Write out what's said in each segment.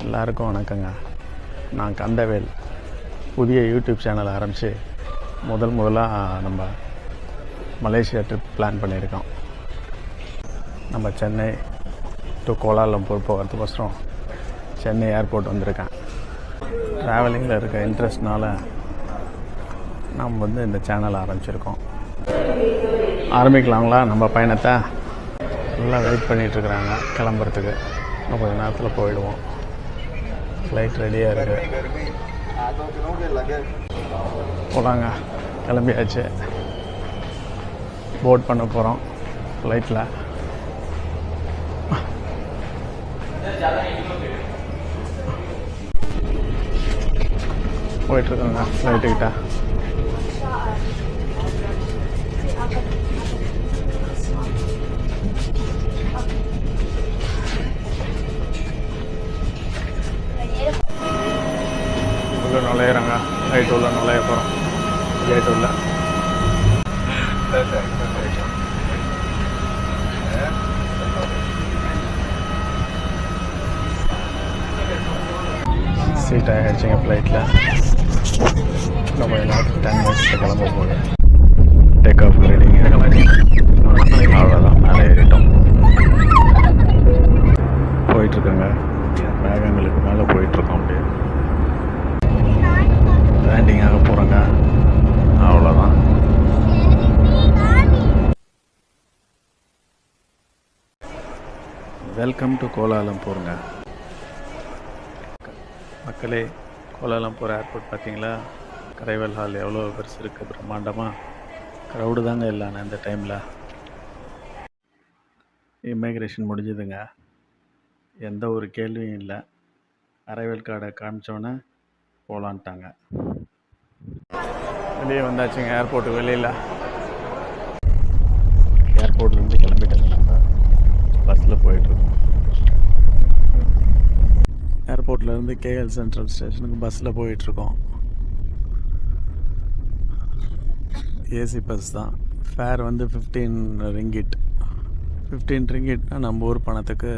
எல்லாருக்கும் வணக்கங்க. நான் கந்தவேல். புதிய யூடியூப் சேனல் ஆரம்பித்து முதலாக நம்ம மலேசியா ட்ரிப் பிளான் பண்ணியிருக்கோம். நம்ம சென்னை டு கோலாலம்பூர் போகிறதுக்கோசரம் சென்னை ஏர்போர்ட் வந்திருக்கேன். ட்ராவலிங்கில் இருக்க இன்ட்ரெஸ்ட்னால் நம்ம இந்த சேனல் ஆரம்பிச்சிருக்கோம். ஆரம்பிக்கலாங்களா நம்ம பயணத்தை? நல்லா வெயிட் பண்ணிகிட்ருக்குறாங்க கிளம்புறதுக்கு. இன்னும் கொஞ்சம் நேரத்தில் போயிடுவோம். ஃப்ளைட் ரெடியாக இருக்குது. போகலாங்க, கிளம்பியாச்சு. போர்ட் பண்ண போகிறோம் ஃப்ளைட்டில். போயிட்டுருக்கோங்க ஃப்ளைட்டுக்கிட்ட. உள்ள நுழையிறாங்க. ஃப்ளைட் உள்ள நுழைய போகிறோம். கேட் உள்ள சீட் ஆகிடுச்சிங்க ஃப்ளைட்டில். இன்னும் கொஞ்சம் நேரத்துக்கு 10 மினிட்ஸில் கிளம்ப போகுது. டேக் ஆஃப் ரெடிங்க. அவ்வளோதான், மேலே ஏறிட்டோம். போயிட்டுருக்கோங்க. மேகங்களுக்கு மேலே போயிட்டுருக்கோம். அப்படியே லேண்டிங் ஆக போகிறோங்க. அவ்வளோதான். வெல்கம் டு கோலாலம்பூருங்க. மக்களே, கோலாலம்பூர் ஏர்போர்ட் பார்த்தீங்களா? கரைவல் ஹால் எவ்வளோ பெருசு இருக்குது, பிரம்மாண்டமாக. க்ரௌடு தாங்க இல்லைண்ணா இந்த டைமில். இமிக்ரேஷன் முடிஞ்சுதுங்க. எந்த ஒரு கேள்வியும் இல்லை. அரைவல் கார்டை காமிச்சோன்னே போகலான்ட்டாங்க. வெளியே வந்தாச்சுங்க ஏர்போர்ட்டுக்கு வெளியில். ஏர்போர்ட்லேருந்து கிளம்பிட்டாங்க. நம்ம பஸ்ஸில் போயிட்டுருக்கோம். ஏர்போர்ட்லேருந்து கேஎல் சென்ட்ரல் ஸ்டேஷனுக்கு பஸ்ஸில் போயிட்டுருக்கோம். ஏசி பஸ் தான். Fare 15 ringgit. 15 ரிங்கிட்னால் நம்ம ஊர் பணத்துக்கு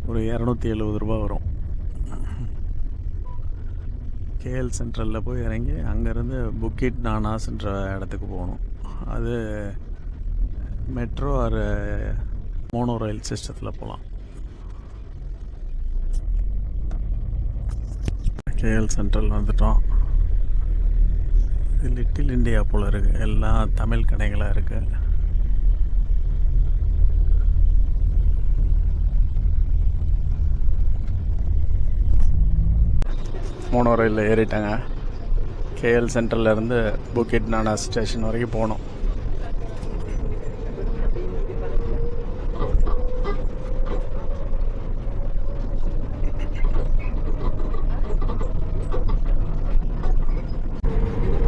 ஒரு 270 ரூபா வரும். கேஎல் சென்ட்ரலில் போய் இறங்கி அங்கேருந்து புக்கிட் நானாஸ்ன்ற இடத்துக்கு போகணும். அது மெட்ரோ ஆர் மோனோ ரயில் சிஸ்டத்தில் போகலாம். கேஎல் சென்ட்ரல் வந்துட்டோம். இது லிட்டில் இண்டியா போல் இருக்குது. எல்லாம் தமிழ் கடைகளாக இருக்குது. மோனோ ரயிலில் ஏறிட்டாங்க. கேஎல் சென்ட்ரல்லேருந்து புக்கிட் நானாஸ் ஸ்டேஷன் வரைக்கும் போகணும்.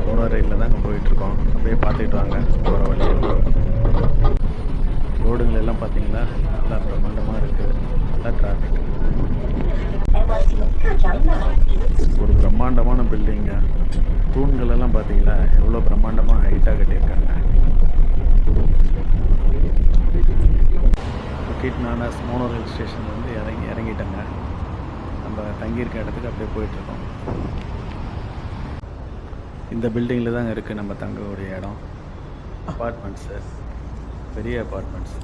மோனோ ரயிலில் தான் அங்கே போயிட்டுருக்கோம். அப்படியே பார்த்துக்கிட்டு வாங்க போகிற வழியில். ரோடுகள் எல்லாம் பார்த்தீங்களா, நல்லா பிரம்மாண்டமாக இருக்குது. நல்லா டிராஃபிக். ஒரு பிரம்மாண்டமான பில்டிங்க. தூண்கள் எல்லாம் பார்த்தீங்களா எவ்வளோ பிரம்மாண்டமாக ஹைட்டாக கட்டியிருக்காங்க. புக்கிட் நானாஸ் மோனோ ரயில் ஸ்டேஷன் இறங்கிட்டாங்க. நம்ம தங்கியிருக்க இடத்துக்கு அப்படியே போயிட்டுருக்கோம். இந்த பில்டிங்கில் தாங்க இருக்குது நம்ம தங்கக்கூடிய இடம். அப்பார்ட்மெண்ட்ஸு, பெரிய அப்பார்ட்மெண்ட்ஸ்.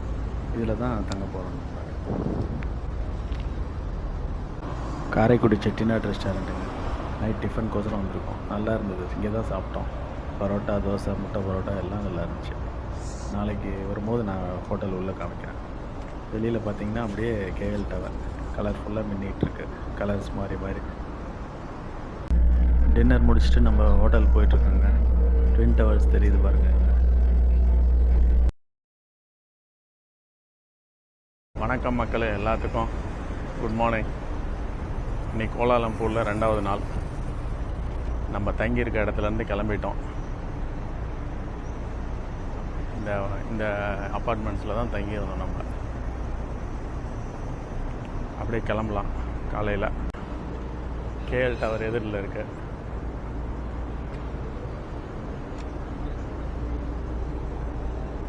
இதில் தான் தங்க போகிறோம். காரைக்குடி செட்டிநாடு ரெஸ்டாரண்ட்டுங்க. நைட் டிஃபன் கோசரம் வந்திருக்கோம். நல்லா இருந்தது. இங்கே தான் சாப்பிட்டோம். பரோட்டா, தோசை, முட்டை பரோட்டா எல்லாம் நல்லா இருந்துச்சு. நாளைக்கு வரும்போது நான் ஹோட்டல் உள்ளே காமிக்கிறேன். வெளியில் பார்த்தீங்கன்னா அப்படியே கேஎல் டவர் கலர்ஃபுல்லாக மின்னிகிட்ருக்கு. கலர்ஸ் மாறி மாறி. டின்னர் முடிச்சுட்டு நம்ம ஹோட்டல் போயிட்டுருக்கோங்க. ட்வின் டவர்ஸ் தெரியுது பாருங்கள். வணக்கம் மக்களே, எல்லாத்துக்கும் குட் மார்னிங். இன்றைக்கி கோலாலம்பூரில் 2வது நாள். நம்ம தங்கியிருக்க இடத்துலேருந்து கிளம்பிட்டோம். இந்த அப்பார்ட்மெண்ட்ஸில் தான் தங்கியிருந்தோம். நம்ம அப்படியே கிளம்பலாம். காலையில் கேஎல் டவர் எதிரில் இருக்கு.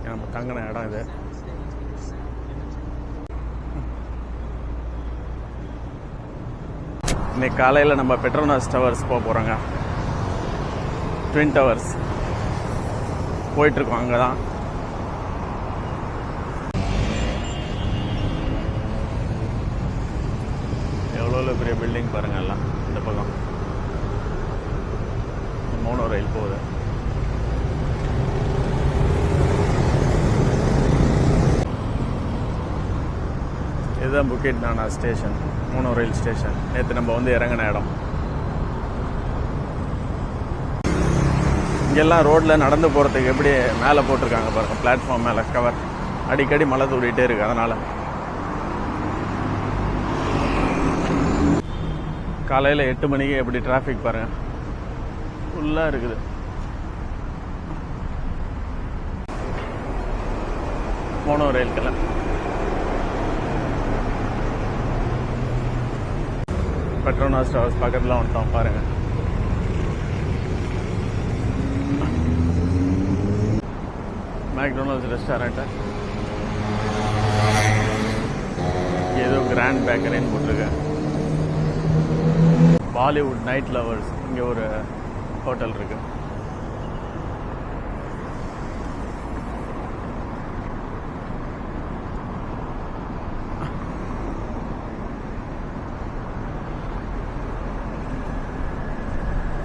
நம்ம தங்கின இடம் இது. இன்னைக்கு காலையில் நம்ம பெட்ரோனாஸ் டவர்ஸ் போக போகிறோங்க. ட்வின் டவர்ஸ் போயிட்டுருக்கோம். அங்கே தான் எவ்வளோ பெரிய பில்டிங் பாருங்கள். எல்லாம் இந்த பக்கம் மோனோ ரயில் போகுது. இதுதான் புக்கிட் நானா ஸ்டேஷன், மோனோ ரயில் ஸ்டேஷன். நேற்று நம்ம வந்து இறங்கின இடம். இங்கெல்லாம் ரோட்டில் நடந்து போகிறதுக்கு எப்படி மேலே போட்டிருக்காங்க பாருங்கள், பிளாட்ஃபார்ம் மேலே கவர். அடிக்கடி மழை தூடிட்டே இருக்குது. அதனால் காலையில் 8 மணிக்கு எப்படி டிராஃபிக் பாருங்கள், ஃபுல்லாக இருக்குது. மோனோ ரயில்கெல்லாம் பெட்ரோனாஸ் டவர்ஸ் பக்கத்தில் வந்துட்டோம் பாருங்கள். மேக்டொனால்ட்ஸ் ரெஸ்டாரண்ட்டு, ஏதோ கிராண்ட் பேக்கரின்னு போட்டிருக்கேன். பாலிவுட் நைட் லவர்ஸ் இங்கே ஒரு ஹோட்டல் இருக்கு.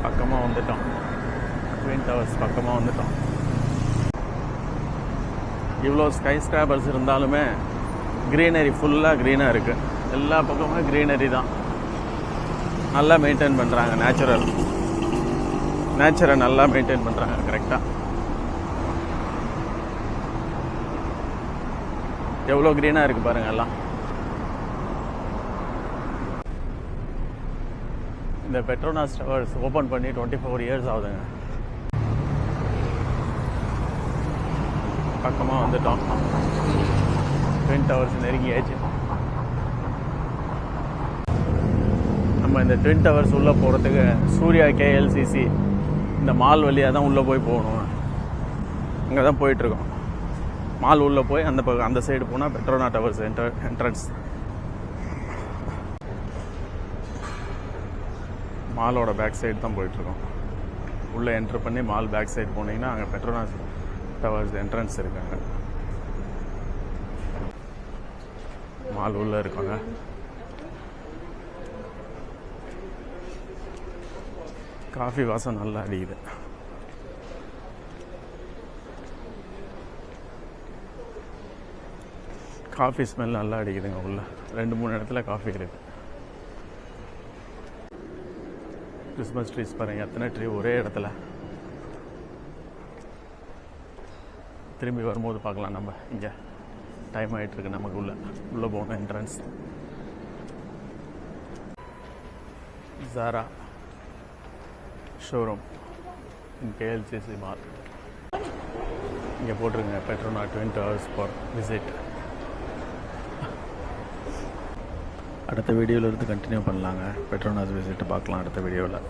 பக்கமாக வந்துட்டோம், ட்வின் டவர்ஸ் பக்கமாக வந்துட்டோம். இவ்வளோ ஸ்கை ஸ்கிராப்பர்ஸ் இருந்தாலுமே க்ரீனரி ஃபுல்லாக க்ரீனாக இருக்குது. எல்லா பக்கமும் க்ரீனரி தான். நல்லா மெயின்டைன் பண்ணுறாங்க. நேச்சரை நல்லா மெயின்டைன் பண்ணுறாங்க கரெக்டாக. எவ்வளோ க்ரீனாக இருக்குது பாருங்கள். எல்லாம் இந்த பெட்ரோனாஸ் டவர்ஸ் ஓப்பன் பண்ணி 24 இயர்ஸ் ஆகுதுங்க. பக்கமாக வந்துட்டோம். ட்வின் டவர்ஸ் நெருங்கியாச்சு. நம்ம இந்த ட்வின் டவர்ஸ் உள்ளே போகிறதுக்கு சூர்யா KLCC இந்த மால் வழியாக தான் உள்ளே போய் போகணும். அங்கே தான் போயிட்டுருக்கோம். மால் உள்ளே போய் அந்த சைடு போனால் பெட்ரோனா டவர்ஸ் என்ட்ரன்ஸ். மாலோட பேக் சைடு தான் போயிட்டுருக்கோம். உள்ளே என்ட்ரு பண்ணி மால் பேக் சைடு போனீங்கன்னா அங்கே பெட்ரோனாஸ் டவர்ஸ் என்ட்ரன்ஸ் இருக்காங்க. மால் உள்ளே இருக்காங்க. காஃபி வாசம் நல்லா அடிக்குது. காஃபி ஸ்மெல் நல்லா அடிக்குதுங்க. உள்ள 2-3 இடத்துல காஃபி இருக்குது. கிறிஸ்மஸ் ட்ரீஸ் பாருங்கள், எத்தனை ட்ரீ ஒரே இடத்துல. திரும்பி வரும்போது பார்க்கலாம். நம்ம இங்கே டைம் ஆகிட்டுருக்கு. நமக்கு உள்ளே போகணும். Entrance Zara showroom in KLCC mall. இங்கே போட்டிருங்க Petronas twin towers for visit. அடுத்த வீடியோவில் இருந்து கண்டினியூ பண்ணலாங்க. பெட்ரோனாஸ் விசிட் பார்க்கலாம் அடுத்த வீடியோவில்.